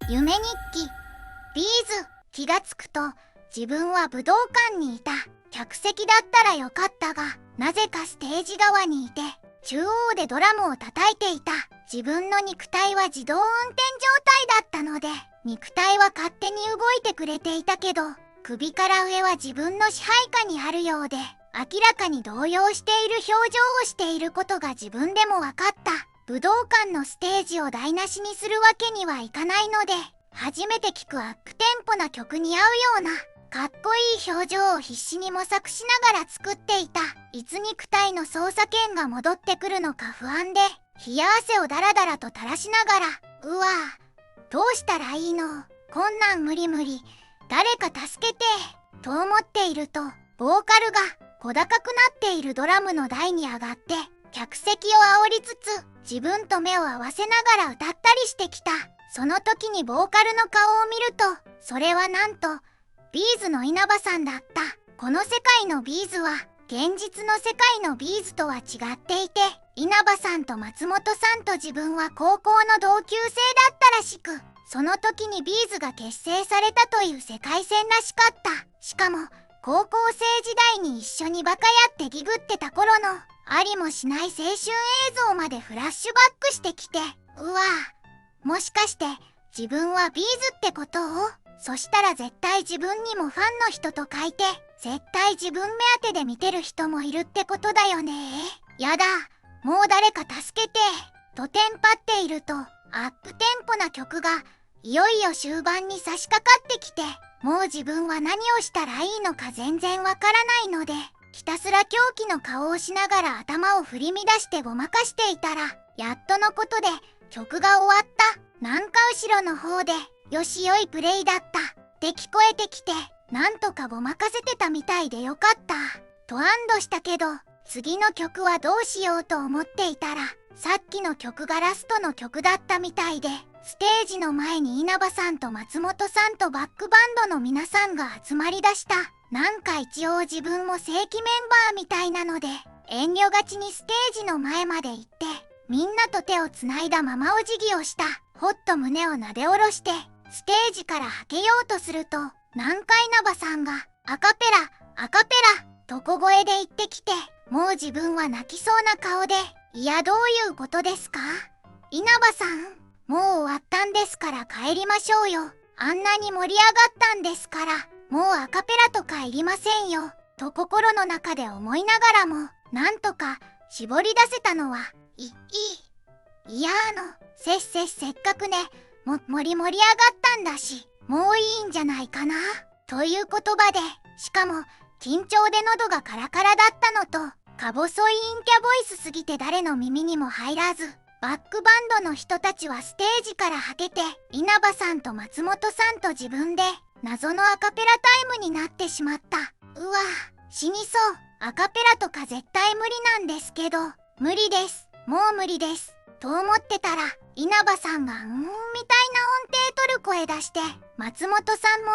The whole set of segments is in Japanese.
夢日記。ビーズ。気がつくと自分は武道館にいた。客席だったらよかったが、なぜかステージ側にいて中央でドラムを叩いていた。自分の肉体は自動運転状態だったので、肉体は勝手に動いてくれていたけど、首から上は自分の支配下にあるようで、明らかに動揺している表情をしていることが自分でも分かった。武道館のステージを台無しにするわけにはいかないので、初めて聴くアップテンポな曲に合うようなかっこいい表情を必死に模索しながら作っていた。いつ肉体の操作権が戻ってくるのか不安で、冷や汗をダラダラと垂らしながら、うわぁ、どうしたらいいの、こんなん無理無理、誰か助けてと思っていると、ボーカルが小高くなっているドラムの台に上がって客席を煽りつつ、自分と目を合わせながら歌ったりしてきた。その時にボーカルの顔を見ると、それはなんとビーズの稲葉さんだった。この世界のビーズは現実の世界のビーズとは違っていて、稲葉さんと松本さんと自分は高校の同級生だったらしく、その時にビーズが結成されたという世界線らしかった。しかも高校生時代に一緒にバカやってギグってた頃のありもしない青春映像までフラッシュバックしてきて、うわぁ、もしかして自分はビーズってことを。そしたら絶対自分にもファンの人と書いて、絶対自分目当てで見てる人もいるってことだよね。やだ、もう誰か助けてとテンパっていると、アップテンポな曲がいよいよ終盤に差し掛かってきて、もう自分は何をしたらいいのか全然わからないので、ひたすら狂気の顔をしながら頭を振り乱してごまかしていたら、やっとのことで曲が終わった。なんか後ろの方で、よし良いプレイだったって聞こえてきて、なんとかごまかせてたみたいでよかったと安堵したけど、次の曲はどうしようと思っていたら、さっきの曲がラストの曲だったみたいで、ステージの前に稲葉さんと松本さんとバックバンドの皆さんが集まりだした。なんか一応自分も正規メンバーみたいなので、遠慮がちにステージの前まで行って、みんなと手をつないだままお辞儀をした。ほっと胸をなで下ろしてステージからはけようとすると、なんか稲葉さんがアカペラアカペラと小声で言ってきて、もう自分は泣きそうな顔で、いやどういうことですか、稲葉さん、もう終わったんですから帰りましょうよ。あんなに盛り上がったんですから、もうアカペラとかいりませんよと心の中で思いながらも、なんとか絞り出せたのは、いやせっかくね、盛り上がったんだし、もういいんじゃないかなという言葉で、しかも緊張で喉がカラカラだったのと、か細い陰キャボイスすぎて誰の耳にも入らず、バックバンドの人たちはステージからはけて、稲葉さんと松本さんと自分で謎のアカペラタイムになってしまった。うわ、死にそう。アカペラとか絶対無理なんですけど、無理です、もう無理ですと思ってたら、稲葉さんがみたいな音程取る声出して、松本さんも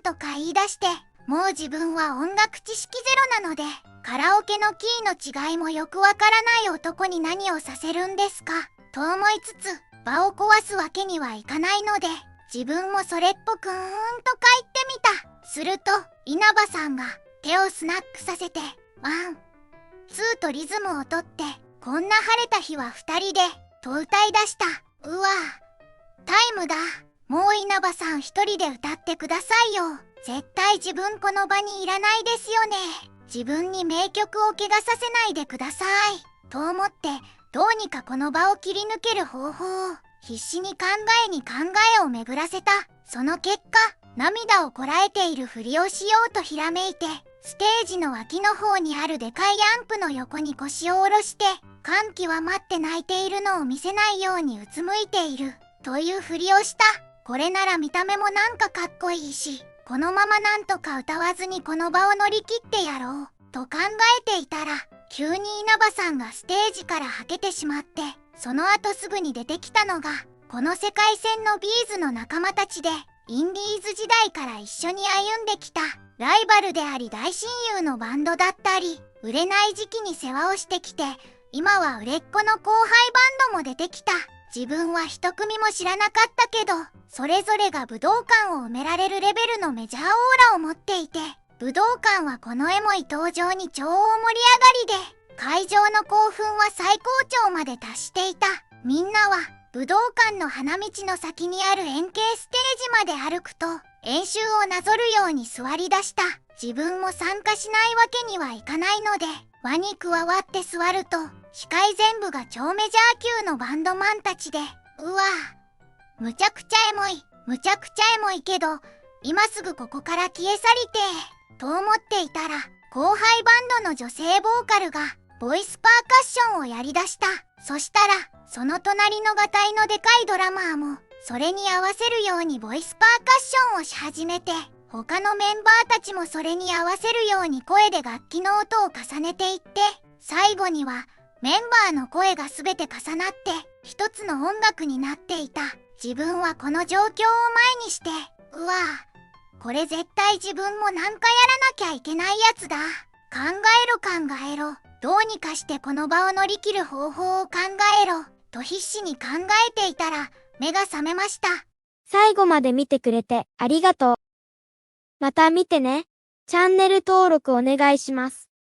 とか言い出して、もう自分は音楽知識ゼロなので、カラオケのキーの違いもよくわからない男に何をさせるんですかと思いつつ、場を壊すわけにはいかないので、自分もそれっぽくとか言ってみた。すると稲葉さんが手をスナックさせて、ワンツーとリズムをとって、こんな晴れた日は2人でと歌い出した。うわ、タイムだ。もう稲葉さん一人で歌ってくださいよ。絶対自分この場にいらないですよね。自分に名曲を怪我させないでくださいと思って、どうにかこの場を切り抜ける方法を必死に考えを巡らせた。その結果、涙をこらえているふりをしようとひらめいて、ステージの脇の方にあるでかいアンプの横に腰を下ろして、感極まって泣いているのを見せないようにうつむいているというふりをした。これなら見た目もなんかかっこいいし、このままなんとか歌わずにこの場を乗り切ってやろうと考えていたら、急に稲葉さんがステージからはけてしまって、その後すぐに出てきたのが、この世界線のビーズの仲間たちで、インディーズ時代から一緒に歩んできたライバルであり大親友のバンドだったり、売れない時期に世話をしてきて、今は売れっ子の後輩バンドも出てきた。自分は一組も知らなかったけど、それぞれが武道館を埋められるレベルのメジャーオーラを持っていて、武道館はこのエモい登場に超大盛り上がりで、会場の興奮は最高潮まで達していた。みんなは武道館の花道の先にある円形ステージまで歩くと、演習をなぞるように座り出した。自分も参加しないわけにはいかないので、輪に加わって座ると、視界全部が超メジャー級のバンドマンたちで、うわぁ、むちゃくちゃエモい、むちゃくちゃエモいけど、今すぐここから消え去りてと思っていたら、後輩バンドの女性ボーカルが、ボイスパーカッションをやりだした。そしたら、その隣のがたいのでかいドラマーも、それに合わせるようにボイスパーカッションをし始めて、他のメンバーたちもそれに合わせるように声で楽器の音を重ねていって、最後にはメンバーの声が全て重なって一つの音楽になっていた。自分はこの状況を前にして、うわぁ、これ絶対自分もなんかやらなきゃいけないやつだ。考えろ。どうにかしてこの場を乗り切る方法を考えろ。と必死に考えていたら目が覚めました。最後まで見てくれてありがとう。また見てね。チャンネル登録お願いします。